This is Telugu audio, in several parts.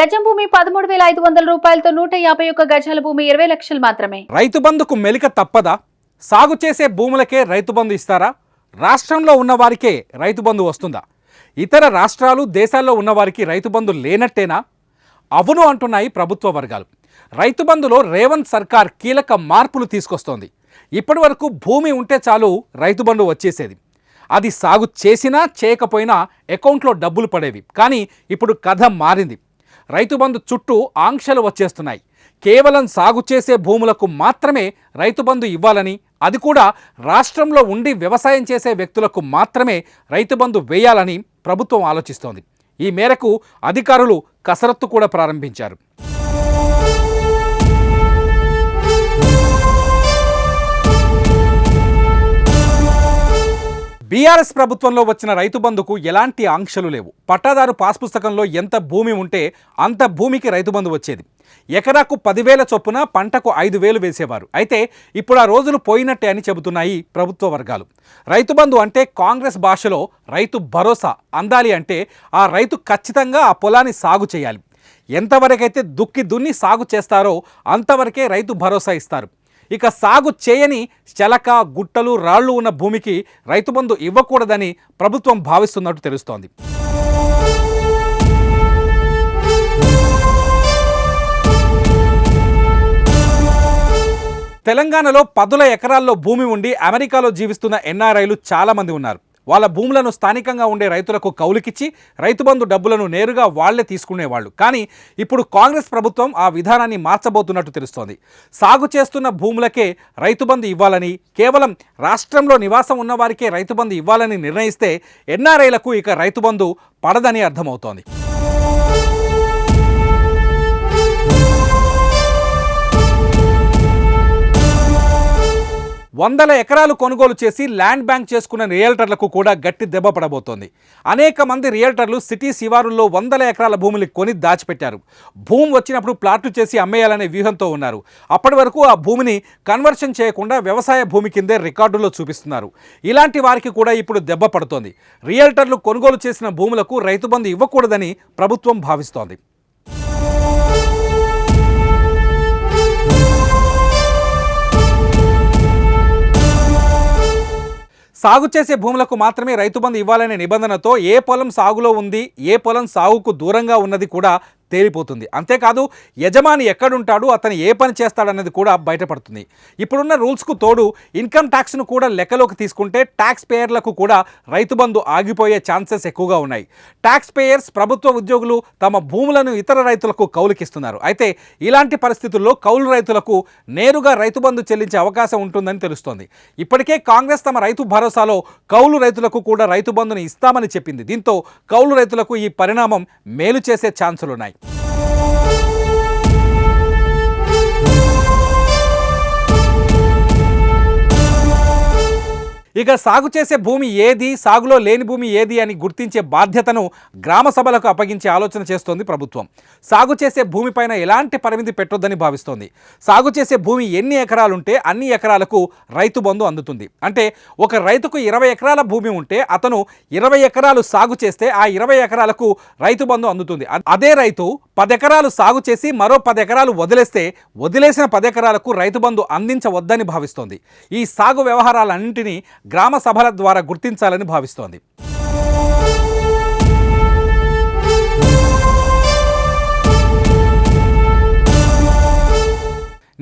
గజం భూమి 13,500 రూపాయలతో 151 గజాల భూమి 20 లక్షలు మాత్రమే. రైతు బంధుకు మెలిక తప్పదా? సాగు చేసే భూములకే రైతు బంధు ఇస్తారా? రాష్ట్రంలో ఉన్న వారికే రైతు బంధు వస్తుందా? ఇతర రాష్ట్రాలు దేశాల్లో ఉన్న వారికి రైతు బంధు లేనట్టేనా? అవును అంటున్నాయి ప్రభుత్వ వర్గాలు. రైతు బంధులో రేవంత్ సర్కార్ కీలక మార్పులు తీసుకొస్తోంది. ఇప్పటి వరకు భూమి ఉంటే చాలు రైతు బంధు వచ్చేసేది. అది సాగు చేసినా చేయకపోయినా అకౌంట్లో డబ్బులు పడేవి. కానీ ఇప్పుడు కథ మారింది. రైతు బంధు చుట్టూ ఆంక్షలు వచ్చేస్తున్నాయి. కేవలం సాగు చేసే భూములకు మాత్రమే రైతు బంధు ఇవ్వాలని, అది కూడా రాష్ట్రంలో ఉండి వ్యవసాయం చేసే వ్యక్తులకు మాత్రమే రైతు బంధు వేయాలని ప్రభుత్వం ఆలోచిస్తోంది. ఈ మేరకు అధికారులు కసరత్తు కూడా ప్రారంభించారు. బీఆర్ఎస్ ప్రభుత్వంలో వచ్చిన రైతు బంధుకు ఎలాంటి ఆంక్షలు లేవు. పట్టాదారు పాస్ పుస్తకంలో ఎంత భూమి ఉంటే అంత భూమికి రైతు బంధు వచ్చేది. ఎకరాకు 10,000 చొప్పున పంటకు 5,000 వేసేవారు. అయితే ఇప్పుడు ఆ రోజులు పోయినట్టే అని చెబుతున్నాయి ప్రభుత్వ వర్గాలు. రైతు బంధు అంటే కాంగ్రెస్ భాషలో రైతు భరోసా అందాలి. అంటే ఆ రైతు ఖచ్చితంగా ఆ పొలాన్ని సాగు చేయాలి. ఎంతవరకైతే దుక్కి దున్ని సాగు చేస్తారో అంతవరకే రైతు భరోసా ఇస్తారు. ఇక సాగు చేయని చెలక, గుట్టలు, రాళ్లు ఉన్న భూమికి రైతు బంధు ఇవ్వకూడదని ప్రభుత్వం భావిస్తున్నట్టు తెలుస్తోంది. తెలంగాణలో 10,000 ఎకరాల్లో భూమి ఉండి అమెరికాలో జీవిస్తున్న ఎన్ఆర్ఐలు చాలామంది ఉన్నారు. వాళ్ళ భూములను స్థానికంగా ఉండే రైతులకు కౌలుకిచ్చి రైతు బంధు డబ్బులను నేరుగా వాళ్లే తీసుకునేవాళ్ళు. కానీ ఇప్పుడు కాంగ్రెస్ ప్రభుత్వం ఆ విధానాన్ని మార్చబోతున్నట్టు తెలుస్తోంది. సాగు చేస్తున్న భూములకే రైతు బంధు ఇవ్వాలని, కేవలం రాష్ట్రంలో నివాసం ఉన్న వారికే రైతు బంధు ఇవ్వాలని నిర్ణయిస్తే ఎన్ఆర్ఐలకు ఇక రైతు బంధు పడదని అర్థమవుతోంది. వందల ఎకరాలు కొనుగోలు చేసి ల్యాండ్ బ్యాంక్ చేసుకున్న రియల్టర్లకు కూడా గట్టి దెబ్బ పడబోతోంది. అనేక మంది రియల్టర్లు సిటీ శివారుల్లో 100 ఎకరాల భూములు కొని దాచిపెట్టారు. భూమి వచ్చినప్పుడు ప్లాట్లు చేసి అమ్మేయాలనే వ్యూహంతో ఉన్నారు. అప్పటి వరకు ఆ భూమిని కన్వర్షన్ చేయకుండా వ్యవసాయ భూమి కిందే రికార్డుల్లో చూపిస్తున్నారు. ఇలాంటి వారికి కూడా ఇప్పుడు దెబ్బ పడుతోంది. రియల్టర్లు కొనుగోలు చేసిన భూములకు రైతు బంధు ఇవ్వకూడదని ప్రభుత్వం భావిస్తోంది. సాగు చేసే భూములకు మాత్రమే రైతు బంధు ఇవ్వాలనే నిబంధనతో ఏ పొలం సాగులో ఉంది, ఏ పొలం సాగుకు దూరంగా ఉన్నది కూడా తేలిపోతుంది. అంతేకాదు యజమాని ఎక్కడుంటాడు, అతను ఏ పని చేస్తాడన్నది కూడా బయటపడుతుంది. ఇప్పుడున్న రూల్స్కు తోడు ఇన్కమ్ ట్యాక్స్ను కూడా లెక్కలోకి తీసుకుంటే ట్యాక్స్ పేయర్లకు కూడా రైతు బంధు ఆగిపోయే ఛాన్సెస్ ఎక్కువగా ఉన్నాయి. ట్యాక్స్ పేయర్స్, ప్రభుత్వ ఉద్యోగులు తమ భూములను ఇతర రైతులకు కౌలుకిస్తున్నారు. అయితే ఇలాంటి పరిస్థితుల్లో కౌలు రైతులకు నేరుగా రైతు బంధు చెల్లించే అవకాశం ఉంటుందని తెలుస్తోంది. ఇప్పటికే కాంగ్రెస్ తమ రైతు భరోసాలో కౌలు రైతులకు కూడా రైతు బంధును ఇస్తామని చెప్పింది. దీంతో కౌలు రైతులకు ఈ పరిణామం మేలు చేసే ఛాన్సులున్నాయి. ఇక సాగు చేసే భూమి ఏది, సాగులో లేని భూమి ఏది అని గుర్తించే బాధ్యతను గ్రామ సభలకు అప్పగించే ఆలోచన చేస్తోంది ప్రభుత్వం. సాగు చేసే భూమిపైన ఎలాంటి పరిమితి పెట్టొద్దని భావిస్తోంది. సాగు చేసే భూమి ఎన్ని ఎకరాలుంటే అన్ని ఎకరాలకు రైతు బంధు అందుతుంది. అంటే ఒక రైతుకు 20 ఎకరాల భూమి ఉంటే అతను 20 ఎకరాలు సాగు చేస్తే ఆ 20 ఎకరాలకు రైతు బంధు అందుతుంది. అదే రైతు 10 ఎకరాలు సాగు చేసి మరో 10 ఎకరాలు వదిలేస్తే వదిలేసిన 10 ఎకరాలకు రైతు బంధు అందించవద్దని భావిస్తోంది. ఈ సాగు వ్యవహారాలన్నింటినీ గ్రామ సభల ద్వారా గుర్తించాలని భావిస్తోంది.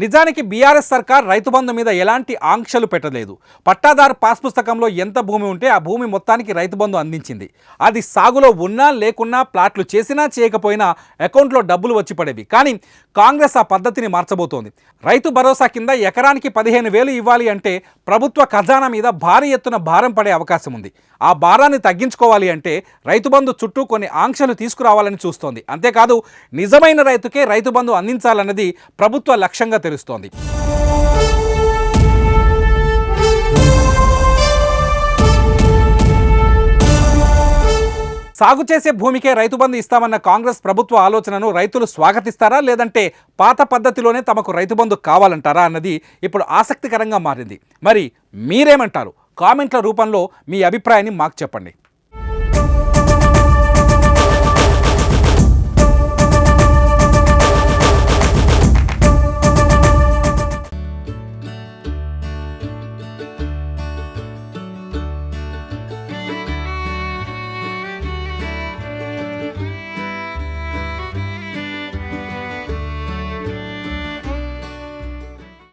నిజానికి బీఆర్ఎస్ సర్కార్ రైతు బంధు మీద ఎలాంటి ఆంక్షలు పెట్టలేదు. పట్టాదారు పాస్ పుస్తకంలో ఎంత భూమి ఉంటే ఆ భూమి మొత్తానికి రైతు బంధు అందించింది. అది సాగులో ఉన్నా లేకున్నా, ప్లాట్లు చేసినా చేయకపోయినా అకౌంట్లో డబ్బులు వచ్చి పడేవి. కానీ కాంగ్రెస్ ఆ పద్ధతిని మార్చబోతోంది. రైతు భరోసా కింద ఎకరానికి 15,000 ఇవ్వాలి అంటే ప్రభుత్వ ఖజానా మీద భారీ ఎత్తున భారం పడే అవకాశం ఉంది. ఆ భారాన్ని తగ్గించుకోవాలి అంటే రైతు బంధు చుట్టూ కొన్ని ఆంక్షలు తీసుకురావాలని చూస్తోంది. అంతేకాదు నిజమైన రైతుకే రైతు బంధు అందించాలన్నది ప్రభుత్వ లక్ష్యంగా తెలుస్తోంది. సాగు చేసే భూమికే రైతు బంధు ఇస్తామన్న కాంగ్రెస్ ప్రభుత్వ ఆలోచనను రైతులు స్వాగతిస్తారా, లేదంటే పాత పద్ధతిలోనే తమకు రైతు బంధు కావాలంటారా అన్నది ఇప్పుడు ఆసక్తికరంగా మారింది. మరి మీరేమంటారు? కామెంట్ల రూపంలో మీ అభిప్రాయాన్ని మాకు చెప్పండి.